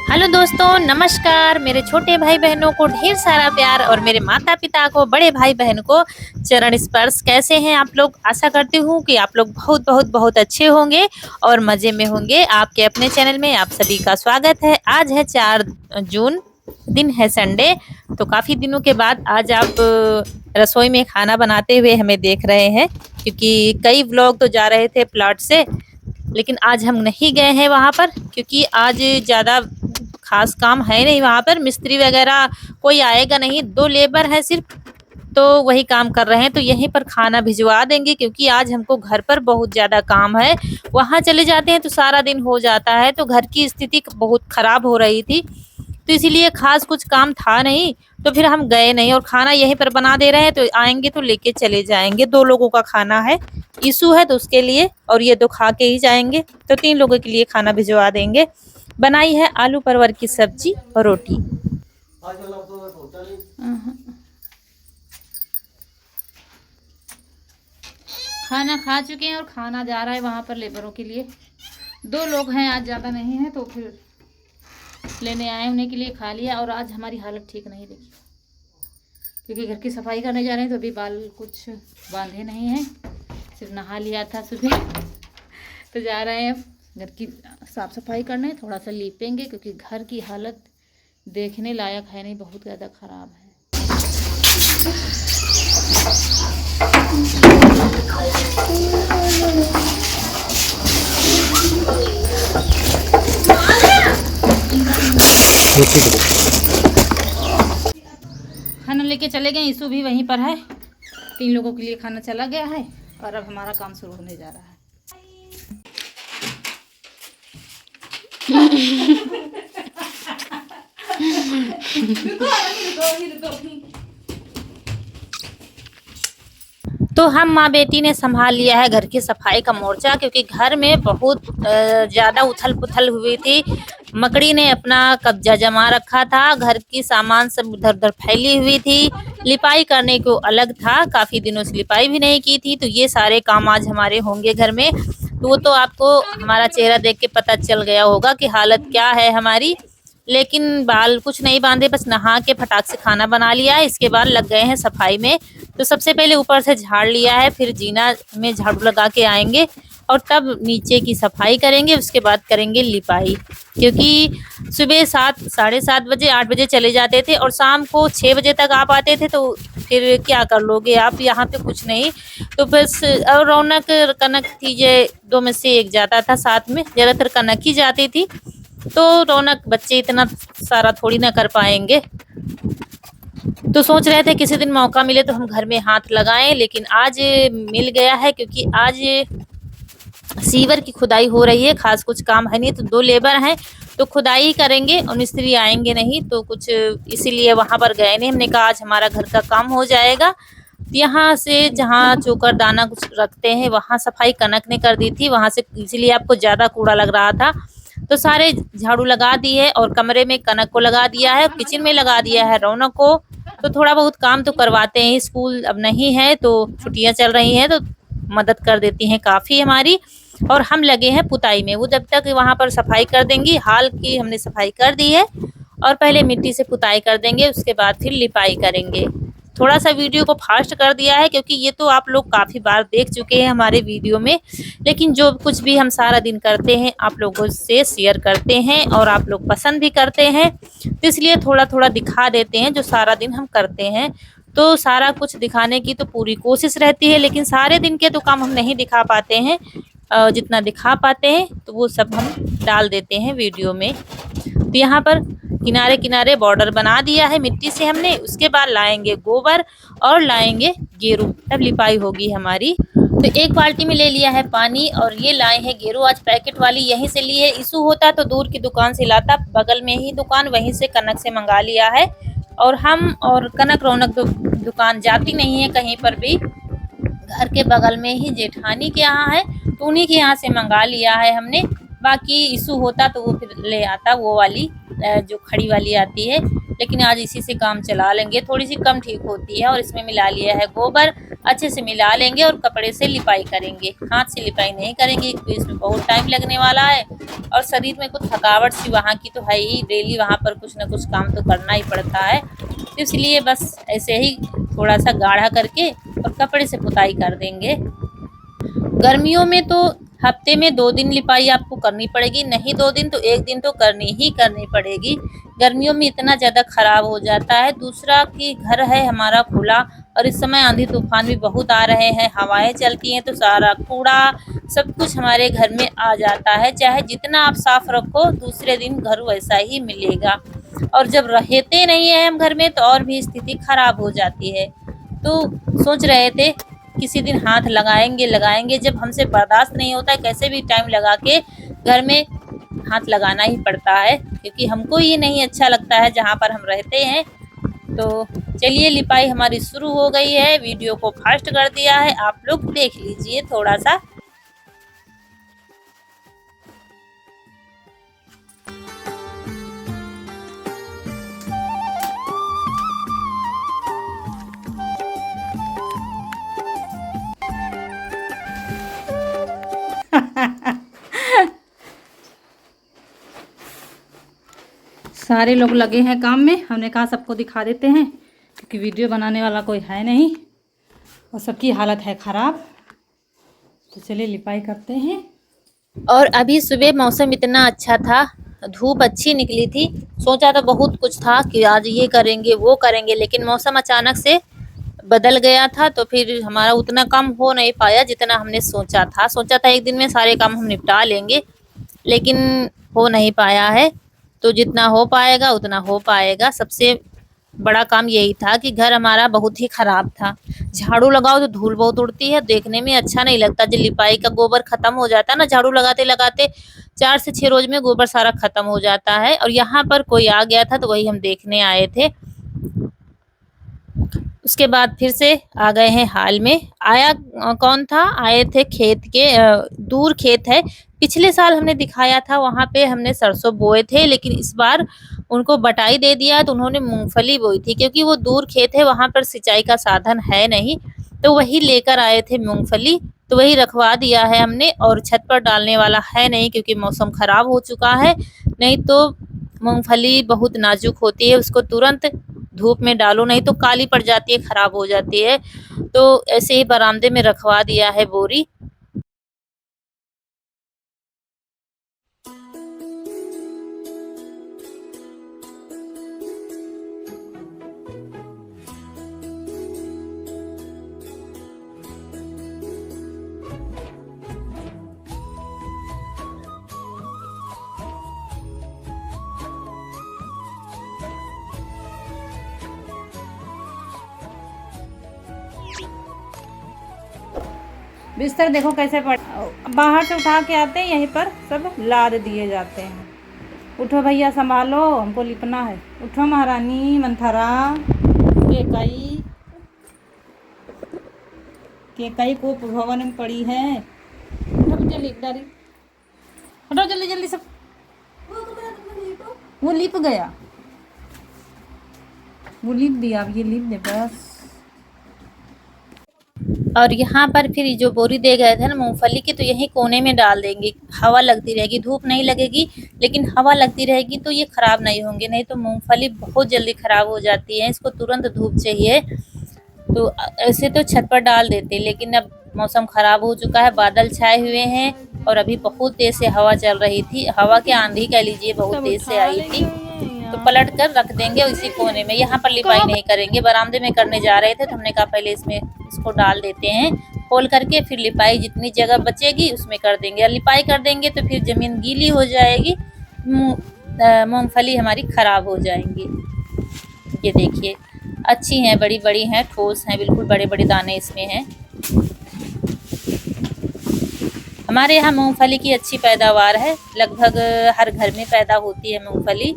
Hello दोस्तों, नमस्कार। मेरे छोटे भाई बहनों को ढेर सारा प्यार और मेरे माता पिता को, बड़े भाई बहन को चरण स्पर्श। कैसे हैं आप लोग? आशा करती हूँ कि आप लोग बहुत बहुत बहुत अच्छे होंगे और मज़े में होंगे। आपके अपने चैनल में आप सभी का स्वागत है। आज है 4 जून, दिन है संडे। तो काफ़ी दिनों के बाद आज आप रसोई में खाना बनाते हुए हमें देख रहे हैं, क्योंकि कई व्लॉग तो जा रहे थे प्लॉट से, लेकिन आज हम नहीं गए हैं वहाँ पर, क्योंकि आज ज़्यादा खास काम है नहीं वहाँ पर। मिस्त्री वगैरह कोई आएगा नहीं, 2 लेबर हैं सिर्फ, तो वही काम कर रहे हैं। तो यहीं पर खाना भिजवा देंगे, क्योंकि आज हमको घर पर बहुत ज़्यादा काम है। वहाँ चले जाते हैं तो सारा दिन हो जाता है, तो घर की स्थिति बहुत ख़राब हो रही थी, तो इसीलिए खास कुछ काम था नहीं, तो फिर हम गए नहीं। और खाना यहीं पर बना दे रहे हैं, तो आएंगे तो लेके चले जाएंगे। 2 लोगों का खाना है, ईशु है तो उसके लिए, और ये 2 खा के ही जाएंगे, तो 3 लोगों के लिए खाना भिजवा देंगे। बनाई है आलू परवर की सब्जी और रोटी। खाना खा चुके हैं और खाना जा रहा है वहाँ पर लेबरों के लिए। 2 लोग हैं, आज ज़्यादा नहीं है, तो फिर लेने आए उन्हीं के लिए खा लिया। और आज हमारी हालत ठीक नहीं देखी, क्योंकि घर की सफाई करने जा रहे हैं, तो अभी बाल कुछ बांधे नहीं हैं, सिर्फ नहा लिया था सुबह। तो जा रहे हैं घर की साफ़ सफाई करने, थोड़ा सा लीपेंगे, क्योंकि घर की हालत देखने लायक है नहीं, बहुत ज़्यादा ख़राब है। खाना लेके चले गए, ईशु भी वहीं पर है। 3 लोगों के लिए खाना चला गया है, और अब हमारा काम शुरू होने जा रहा है। तो हम माँ बेटी ने संभाल लिया है घर की सफाई का मोर्चा, क्योंकि घर में बहुत ज़्यादा उथल पुथल हुई थी। मकड़ी ने अपना कब्जा जमा रखा था, घर की सामान सब उधर उधर फैली हुई थी। लिपाई करने को अलग था, काफ़ी दिनों से लिपाई भी नहीं की थी, तो ये सारे काम आज हमारे होंगे घर में। तो वो तो आपको हमारा चेहरा देख के पता चल गया होगा कि हालत क्या है हमारी। लेकिन बाल कुछ नहीं बांधे, बस नहा के फटाक से खाना बना लिया है। इसके बाद लग गए हैं सफाई में। तो सबसे पहले ऊपर से झाड़ लिया है, फिर जीना में झाड़ू लगा के आएंगे, और तब नीचे की सफाई करेंगे। उसके बाद करेंगे लिपाई, क्योंकि सुबह 7 साढ़े 7 बजे 8 बजे चले जाते थे, और शाम को 6 बजे तक आप आते थे, तो फिर क्या कर लोगे आप यहाँ पे? कुछ नहीं। तो बस और रौनक कनक थी, ये 2 में से एक जाता था साथ में, ज़्यादातर कनक ही जाती थी। तो रौनक बच्चे इतना सारा थोड़ी ना कर पाएंगे, तो सोच रहे थे किसी दिन मौका मिले तो हम घर में हाथ लगाएं, लेकिन आज मिल गया है, क्योंकि आज सीवर की खुदाई हो रही है। खास कुछ काम है नहीं, तो 2 लेबर हैं, तो खुदाई ही करेंगे, और मिस्त्री आएंगे नहीं, तो कुछ इसीलिए वहां पर गए नहीं। हमने कहा आज हमारा घर का काम हो जाएगा। यहाँ से जहाँ चोकर दाना कुछ रखते हैं, वहाँ सफाई कनक ने कर दी थी, वहाँ से, इसीलिए आपको ज़्यादा कूड़ा लग रहा था। तो सारे झाड़ू लगा दी है, और कमरे में कनक को लगा दिया है, किचन में लगा दिया है रौनक को। तो थोड़ा बहुत काम तो करवाते हैं। स्कूल अब नहीं है, तो छुट्टियां चल रही हैं, तो मदद कर देती हैं काफ़ी हमारी। और हम लगे हैं पुताई में, वो जब तक वहाँ पर सफाई कर देंगी। हाल की हमने सफाई कर दी है, और पहले मिट्टी से पुताई कर देंगे, उसके बाद फिर लिपाई करेंगे। थोड़ा सा वीडियो को फास्ट कर दिया है, क्योंकि ये तो आप लोग काफ़ी बार देख चुके हैं हमारे वीडियो में, लेकिन जो कुछ भी हम सारा दिन करते हैं आप लोगों से शेयर करते हैं, और आप लोग पसंद भी करते हैं, तो इसलिए थोड़ा थोड़ा दिखा देते हैं जो सारा दिन हम करते हैं। तो सारा कुछ दिखाने की तो पूरी कोशिश रहती है, लेकिन सारे दिन के तो काम हम नहीं दिखा पाते हैं। जितना दिखा पाते हैं तो वो सब हम डाल देते हैं वीडियो में। तो यहाँ पर किनारे किनारे बॉर्डर बना दिया है मिट्टी से हमने। उसके बाद लाएंगे गोबर और लाएंगे गेरू, तब लिपाई होगी हमारी। तो एक बाल्टी में ले लिया है पानी, और ये लाए हैं गेरू, आज पैकेट वाली यहीं से ली है। ईशु होता तो दूर की दुकान से लाता, बगल में ही दुकान, वहीं से कनक से मंगा लिया है। और हम और कनक रौनक दुकान जाती नहीं है कहीं पर भी, घर के बगल में ही जेठानी के यहाँ है, तो उन्हीं के यहाँ से मंगा लिया है हमने। बाकी ईशु होता तो वो फिर ले आता, वो वाली जो खड़ी वाली आती है, लेकिन आज इसी से काम चला लेंगे। थोड़ी सी कम ठीक होती है और इसमें मिला लिया है गोबर, अच्छे से मिला लेंगे और कपड़े से लिपाई करेंगे। हाथ से लिपाई नहीं करेंगे क्योंकि इसमें बहुत टाइम लगने वाला है और शरीर में कुछ थकावट सी वहाँ की तो है ही, डेली वहाँ पर कुछ ना कुछ काम तो करना ही पड़ता है। तो इसलिए बस ऐसे ही थोड़ा सा गाढ़ा करके और कपड़े से पुताई कर देंगे। गर्मियों में तो हफ्ते में 2 दिन लिपाई आपको करनी पड़ेगी, नहीं 2 दिन तो 1 दिन तो करनी पड़ेगी। गर्मियों में इतना ज़्यादा खराब हो जाता है। दूसरा कि घर है हमारा खुला और इस समय आंधी तूफान भी बहुत आ रहे हैं, हवाएं चलती हैं तो सारा कूड़ा सब कुछ हमारे घर में आ जाता है। चाहे जितना आप साफ रखो दूसरे दिन घर वैसा ही मिलेगा और जब रहते नहीं है हम घर में तो और भी स्थिति खराब हो जाती है। तो सोच रहे थे किसी दिन हाथ लगाएंगे, जब हमसे बर्दाश्त नहीं होता है कैसे भी टाइम लगा के घर में हाथ लगाना ही पड़ता है क्योंकि हमको ये नहीं अच्छा लगता है जहाँ पर हम रहते हैं। तो चलिए लिपाई हमारी शुरू हो गई है, वीडियो को फास्ट कर दिया है, आप लोग देख लीजिए थोड़ा सा। सारे लोग लगे हैं काम में, हमने कहा सबको दिखा देते हैं क्योंकि वीडियो बनाने वाला कोई है नहीं और सबकी हालत है ख़राब। तो चलिए लिपाई करते हैं। और अभी सुबह मौसम इतना अच्छा था, धूप अच्छी निकली थी, सोचा तो बहुत कुछ था कि आज ये करेंगे वो करेंगे, लेकिन मौसम अचानक से बदल गया था तो फिर हमारा उतना काम हो नहीं पाया जितना हमने सोचा था। एक दिन में सारे काम हम निपटा लेंगे लेकिन हो नहीं पाया है। तो जितना हो पाएगा उतना हो पाएगा। सबसे बड़ा काम यही था कि घर हमारा बहुत ही खराब था। झाड़ू लगाओ तो धूल बहुत उड़ती है, देखने में अच्छा नहीं लगता। जब लिपाई का गोबर खत्म हो जाता है ना, झाड़ू लगाते लगाते 4 से 6 रोज में गोबर सारा खत्म हो जाता है। और यहाँ पर कोई आ गया था तो वही हम देखने आए थे। उसके बाद फिर से आ गए हैं हाल में। आया कौन था, आए थे खेत के, दूर खेत है, पिछले साल हमने दिखाया था वहाँ पे हमने सरसों बोए थे, लेकिन इस बार उनको बटाई दे दिया तो उन्होंने मूंगफली बोई थी। क्योंकि वो दूर खेत है, वहाँ पर सिंचाई का साधन है नहीं, तो वही लेकर आए थे मूंगफली, तो वही रखवा दिया है हमने। और छत पर डालने वाला है नहीं क्योंकि मौसम खराब हो चुका है, नहीं तो मूंगफली बहुत नाजुक होती है, उसको तुरंत धूप में डालो नहीं तो काली पड़ जाती है, खराब हो जाती है। तो ऐसे ही बरामदे में रखवा दिया है बोरी। बिस्तर देखो कैसे पड़, बाहर से उठा के आते हैं यहीं पर सब लाद दिए जाते हैं। उठो भैया संभालो, हमको लिपना है। उठो महारानी मंथरा, केकई को भवन में पड़ी है। उठो जल्दी डाली, उठो जल्दी जल्दी सब। वो लिप गया, वो लिप दिया, अब ये लिप दे बस। और यहाँ पर फिर जो बोरी दे गए थे ना मूंगफली की, तो यही कोने में डाल देंगे, हवा लगती रहेगी, धूप नहीं लगेगी लेकिन हवा लगती रहेगी तो ये खराब नहीं होंगे। नहीं तो मूंगफली बहुत जल्दी खराब हो जाती है, इसको तुरंत धूप चाहिए। तो ऐसे तो छत पर डाल देते, लेकिन अब मौसम खराब हो चुका है, बादल छाए हुए हैं और अभी बहुत तेज से हवा चल रही थी, हवा के आंधी कह लीजिए बहुत तेज से आई थी। तो पलट कर रख देंगे इसी कोने में, यहाँ पर लिपाई नहीं करेंगे। बरामदे में करने जा रहे थे तो हमने कहा पहले इसमें इसको डाल देते हैं, खोल करके फिर लिपाई जितनी जगह बचेगी उसमें कर देंगे। और लिपाई कर देंगे तो फिर जमीन गीली हो जाएगी, मूंगफली हमारी खराब हो जाएंगी। ये देखिए अच्छी हैं, बड़ी बड़ी हैं, ठोस हैं, बिल्कुल बड़े बड़े दाने इसमें हैं। हमारे यहाँ मूंगफली की अच्छी पैदावार है, लगभग हर घर में पैदा होती है मूंगफली।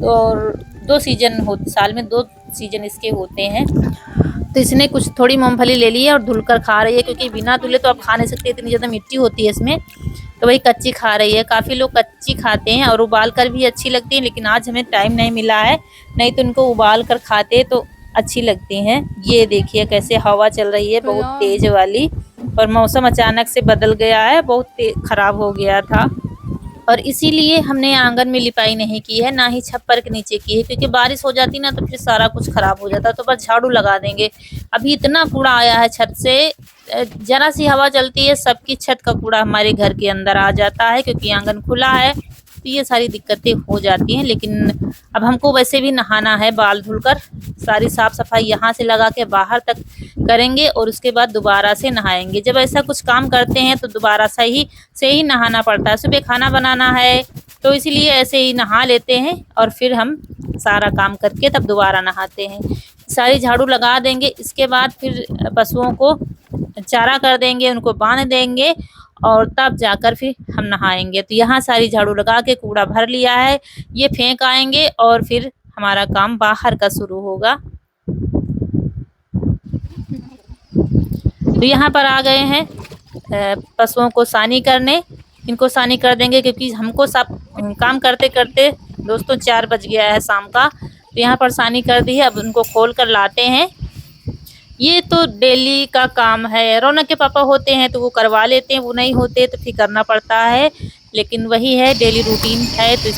और 2 सीजन साल में 2 सीजन इसके होते हैं। तो इसने कुछ थोड़ी मूंगफली ले ली है और धुलकर खा रही है, क्योंकि बिना धुले तो आप खा नहीं सकते, इतनी ज़्यादा मिट्टी होती है इसमें। तो वही कच्ची खा रही है। काफ़ी लोग कच्ची खाते हैं और उबाल कर भी अच्छी लगती है, लेकिन आज हमें टाइम नहीं मिला है, नहीं तो उनको उबाल कर खाते तो अच्छी लगती हैं। ये देखिए कैसे हवा चल रही है बहुत तेज वाली, और मौसम अचानक से बदल गया है, बहुत खराब हो गया था, और इसीलिए हमने आंगन में लिपाई नहीं की है, ना ही छप्पर के नीचे की है, क्योंकि बारिश हो जाती ना तो फिर सारा कुछ खराब हो जाता, तो बस झाड़ू लगा देंगे। अभी इतना कूड़ा आया है छत से, जरा सी हवा चलती है सबकी छत का कूड़ा हमारे घर के अंदर आ जाता है, क्योंकि आंगन खुला है, तो ये सारी दिक्कतें हो जाती हैं। लेकिन अब हमको वैसे भी नहाना है, बाल धुलकर सारी साफ सफाई यहाँ से लगा के बाहर तक करेंगे, और उसके बाद दोबारा से नहाएंगे। जब ऐसा कुछ काम करते हैं तो दोबारा से ही नहाना पड़ता है। सुबह खाना बनाना है तो इसीलिए ऐसे ही नहा लेते हैं, और फिर हम सारा काम करके तब दोबारा नहाते हैं। सारी झाड़ू लगा देंगे, इसके बाद फिर पशुओं को चारा कर देंगे, उनको बांध देंगे, और तब जाकर फिर हम नहाएंगे। तो यहाँ सारी झाड़ू लगा के कूड़ा भर लिया है, ये फेंक आएंगे और फिर हमारा काम बाहर का शुरू होगा। तो यहाँ पर आ गए हैं पशुओं को सानी करने, इनको सानी कर देंगे, क्योंकि हमको सब काम करते करते दोस्तों 4 बज गया है शाम का। तो यहाँ पर सानी कर दी है, अब उनको खोल कर लाते हैं। ये तो डेली का काम है, रौनक के पापा होते हैं तो वो करवा लेते हैं, वो नहीं होते तो फिर करना पड़ता है, लेकिन वही है डेली रूटीन है। तो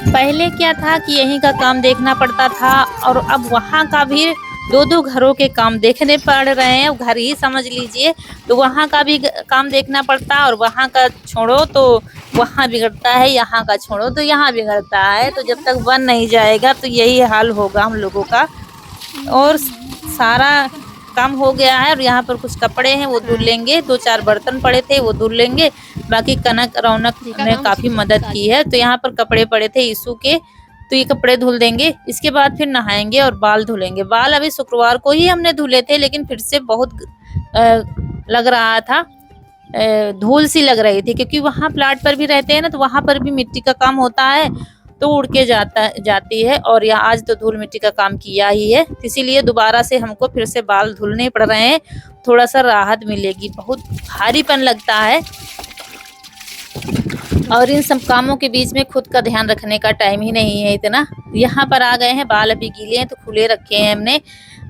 पहले क्या था कि यहीं का काम देखना पड़ता था, और अब वहाँ का भी 2-2 घरों के काम देखने पड़ रहे हैं, घर ही समझ लीजिए। तो वहाँ का भी काम देखना पड़ता है, और वहाँ का छोड़ो तो वहाँ बिगड़ता है, यहाँ का छोड़ो तो यहाँ बिगड़ता है। तो जब तक बन नहीं जाएगा तो यही हाल होगा हम लोगों का। और सारा काम हो गया है, और यहाँ पर कुछ कपड़े हैं वो धुल लेंगे, 2-4 बर्तन पड़े थे वो धुल लेंगे, बाकी कनक रौनक ने काफ़ी मदद की है। तो यहाँ पर कपड़े पड़े थे यीशु के, तो ये कपड़े धुल देंगे, इसके बाद फिर नहाएंगे और बाल धुलेंगे। बाल अभी शुक्रवार को ही हमने धुले थे, लेकिन फिर से बहुत लग रहा था, धूल सी लग रही थी, क्योंकि वहाँ प्लाट पर भी रहते हैं ना, तो वहाँ पर भी मिट्टी का काम होता है, तो उड़ के जाती है, और यहाँ आज तो धूल मिट्टी का काम किया ही है, इसीलिए दोबारा से हमको फिर से बाल धुलने पड़ रहे हैं। थोड़ा सा राहत मिलेगी, बहुत भारीपन लगता है, और इन सब कामों के बीच में खुद का ध्यान रखने का टाइम ही नहीं है इतना। यहाँ पर आ गए हैं, बाल अभी गीले हैं तो खुले रखे हैं हमने,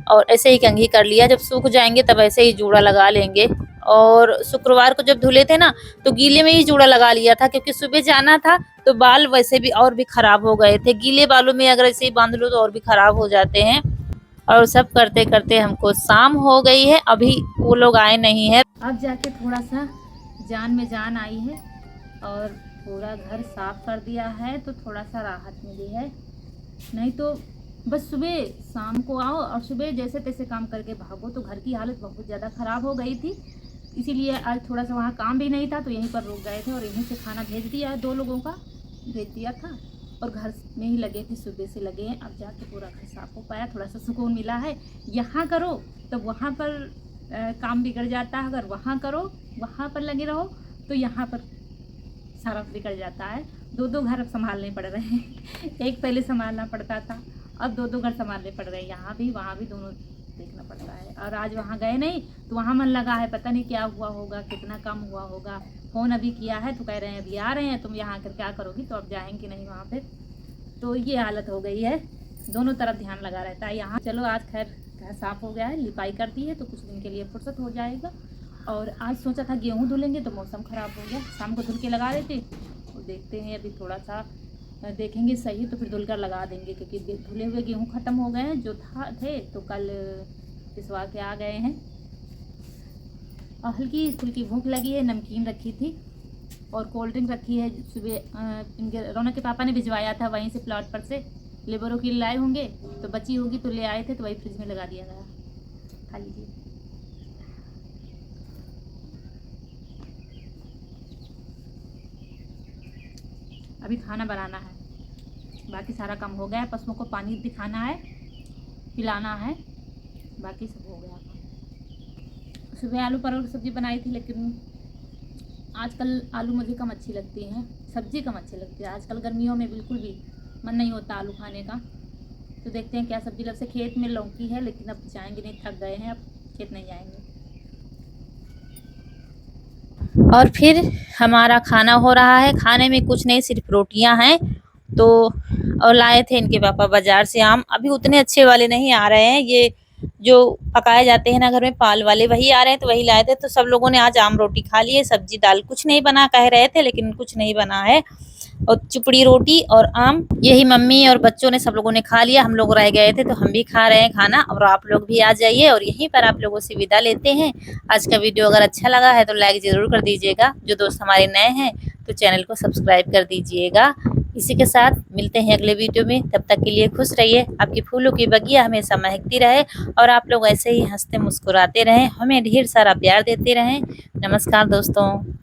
और ऐसे ही कंघी कर लिया, जब सूख जाएंगे तब ऐसे ही जूड़ा लगा लेंगे। और शुक्रवार को जब धुले थे ना तो गीले में ही जूड़ा लगा लिया था, क्योंकि सुबह जाना था, तो बाल वैसे भी और भी खराब हो गए थे, गीले बालों में अगर ऐसे ही बांध लो तो और भी खराब हो जाते हैं। और सब करते करते हमको शाम हो गई है, अभी वो लोग आए नहीं है। अब जाके थोड़ा सा जान में जान आई है, और पूरा घर साफ कर दिया है, तो थोड़ा सा राहत मिली है। नहीं तो बस सुबह शाम को आओ और सुबह जैसे तैसे काम करके भागो, तो घर की हालत बहुत ज़्यादा ख़राब हो गई थी। इसीलिए आज थोड़ा सा वहाँ काम भी नहीं था, तो यहीं पर रुक गए थे, और यहीं से खाना भेज दिया है, 2 लोगों का भेज दिया था, और घर में ही लगे थे, सुबह से लगे हैं। अब जाके पूरा घर साफ हो पाया, थोड़ा सा सुकून मिला है। यहाँ करो तो वहाँ पर काम बिगड़ जाता है, अगर वहाँ करो वहाँ पर लगे रहो तो यहाँ पर सारा बिगड़ जाता है। 2-2 घर अब संभालने पड़ रहे हैं एक पहले संभालना पड़ता था, अब 2-2 घर संभालने पड़ रहे हैं, यहाँ भी वहाँ भी, दोनों देखना पड़ता है। और आज वहाँ गए नहीं तो वहाँ मन लगा है, पता नहीं क्या हुआ होगा, कितना काम हुआ होगा। फ़ोन अभी किया है तो कह रहे हैं अभी आ रहे हैं, तुम यहाँ आकर क्या करोगी, तो अब जाएंगे नहीं वहाँ पे। तो ये हालत हो गई है, दोनों तरफ ध्यान लगा रहता है यहाँ। चलो आज खैर घर साफ़ हो गया है, लिपाई कर दी है, तो कुछ दिन के लिए फुर्सत हो जाएगा। और आज सोचा था गेहूँ धुलेंगे, तो मौसम ख़राब हो गया, शाम को धुल के लगा देते, और देखते हैं अभी थोड़ा सा देखेंगे सही तो फिर धुल कर लगा देंगे, क्योंकि धुले हुए गेहूँ ख़त्म हो गए हैं जो थे, तो कल पिसवा के आ गए हैं। और हल्की फुल्की भूख लगी है, नमकीन रखी थी और कोल्ड ड्रिंक रखी है, सुबह इनके रौनक के पापा ने भिजवाया था वहीं से प्लॉट पर से, लेबरों की लाए होंगे तो बची होगी तो ले आए थे, तो वही फ्रिज में लगा दिया गया, खा लीजिए। अभी खाना बनाना है, बाकी सारा काम हो गया है, पशुओं को पानी दिखाना है, पिलाना है, बाकी सब हो गया। सुबह आलू परवल की सब्ज़ी बनाई थी, लेकिन आजकल आलू मुझे कम अच्छी लगती हैं, सब्ज़ी कम अच्छी लगती है। आजकल गर्मियों में बिल्कुल भी मन नहीं होता आलू खाने का। तो देखते हैं क्या सब्ज़ी। वैसे खेत में लौकी है, लेकिन अब जाएंगे नहीं, थक गए हैं, अब खेत नहीं जाएंगे। और फिर हमारा खाना हो रहा है। खाने में कुछ नहीं, सिर्फ रोटियां हैं। तो और लाए थे इनके पापा बाजार से आम। अभी उतने अच्छे वाले नहीं आ रहे हैं, ये जो पकाए जाते हैं ना घर में पाल वाले, वही आ रहे हैं। तो वही लाए थे। तो सब लोगों ने आज आम रोटी खा ली है। सब्जी दाल कुछ नहीं बना कह रहे थे, लेकिन कुछ नहीं बना है। और चुपड़ी रोटी और आम, यही मम्मी और बच्चों ने सब लोगों ने खा लिया। हम लोग रह गए थे, तो हम भी खा रहे हैं खाना। और आप लोग भी आ जाइए, और यहीं पर आप लोगों से विदा लेते हैं। आज का वीडियो अगर अच्छा लगा है तो लाइक जरूर कर दीजिएगा। जो दोस्त हमारे नए हैं तो चैनल को सब्सक्राइब कर दीजिएगा। इसी के साथ मिलते हैं अगले वीडियो में। तब तक के लिए खुश रहिए, आपकी फूलों की बगिया हमेशा महकती रहे, और आप लोग ऐसे ही हंसते मुस्कुराते रहें, हमें ढेर सारा प्यार देते रहें। नमस्कार दोस्तों।